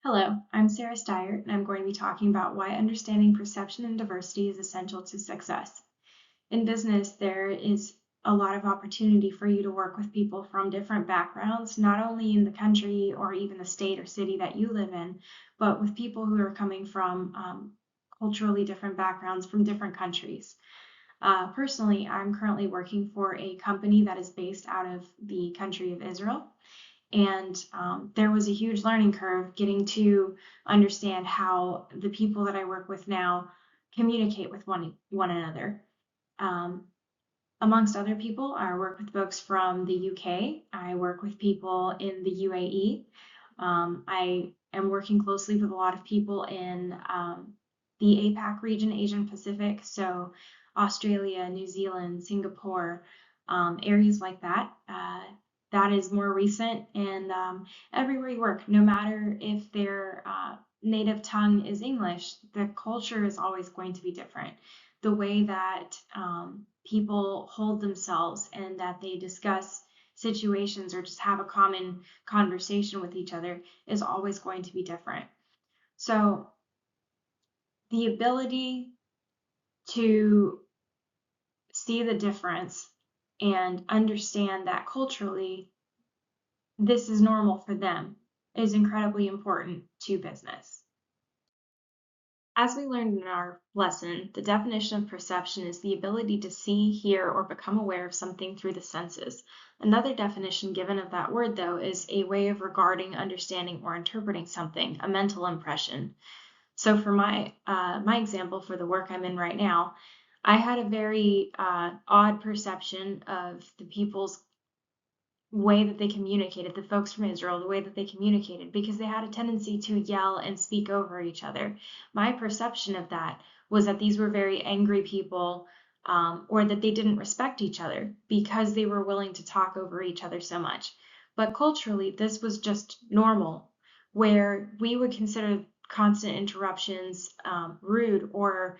Hello, I'm Sarah Steyert, and I'm going to be talking about why understanding perception and diversity is essential to success. In business, there is a lot of opportunity for you to work with people from different backgrounds, not only in the country or even the state or city that you live in, but with people who are coming from culturally different backgrounds from different countries. Personally, I'm currently working for a company that is based out of the country of Israel. And there was a huge learning curve getting to understand how the people that I work with now communicate with one another. Um, Amongst other people, I work with folks from the UK. I work with people in the UAE. I am working closely with a lot of people in the APAC region, Asian Pacific, so Australia, New Zealand, Singapore, areas like that. That is more recent, and everywhere you work, no matter if their native tongue is English, the culture is always going to be different. The way that people hold themselves and that they discuss situations or just have a common conversation with each other is always going to be different. So the ability to see the difference and understand that culturally this is normal for them is incredibly important to business. As we learned in our lesson, the definition of perception is the ability to see, hear, or become aware of something through the senses. Another definition given of that word, though, is a way of regarding, understanding, or interpreting something, a mental impression. So for my example for the work I'm in right now, I had a very odd perception of the people's way that they communicated, the folks from Israel, the way that they communicated, because they had a tendency to yell and speak over each other. My perception of that was that these were very angry people, or that they didn't respect each other because they were willing to talk over each other so much. But culturally, this was just normal, where we would consider constant interruptions rude or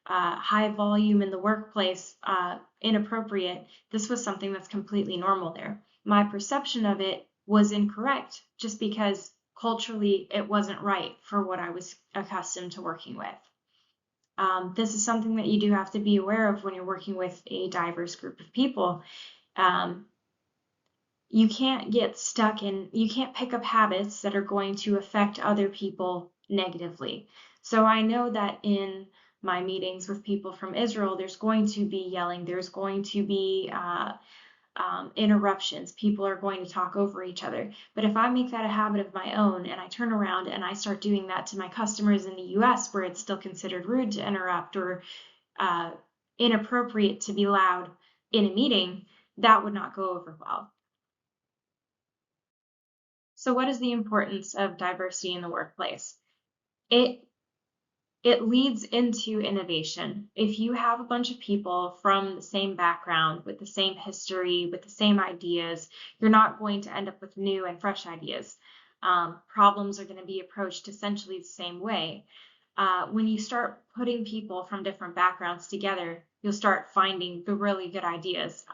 high volume in the workplace inappropriate. This was something that's completely normal there. My perception of it was incorrect just because culturally it wasn't right for what I was accustomed to working with. This is something that you do have to be aware of when you're working with a diverse group of people. You can't get stuck in, you can't pick up habits that are going to affect other people negatively. So I know that in my meetings with people from Israel, there's going to be yelling, there's going to be interruptions. People are going to talk over each other. But if I make that a habit of my own and I turn around and I start doing that to my customers in the US, where it's still considered rude to interrupt or inappropriate to be loud in a meeting, that would not go over well. So what is the importance of diversity in the workplace? It leads into innovation. If you have a bunch of people from the same background, with the same history, with the same ideas, you're not going to end up with new and fresh ideas. Problems are going to be approached essentially the same way. When you start putting people from different backgrounds together, you'll start finding the really good ideas.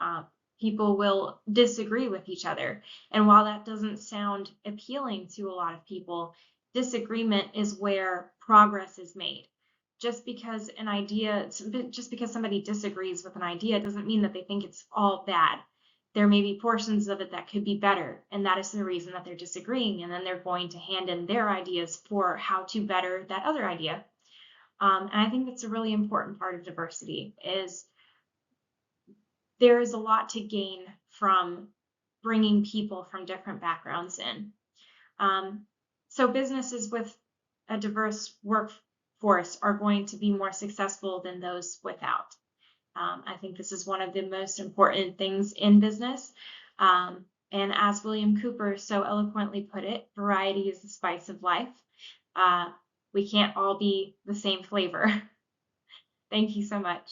People will disagree with each other. And while that doesn't sound appealing to a lot of people, disagreement is where progress is made. Just because somebody disagrees with an idea doesn't mean that they think it's all bad. There may be portions of it that could be better, and that is the reason that they're disagreeing, and then they're going to hand in their ideas for how to better that other idea. And I think that's a really important part of diversity, is there is a lot to gain from bringing people from different backgrounds in. So businesses with a diverse workforce are going to be more successful than those without. I think this is one of the most important things in business. And as William Cooper so eloquently put it, variety is the spice of life. We can't all be the same flavor. Thank you so much.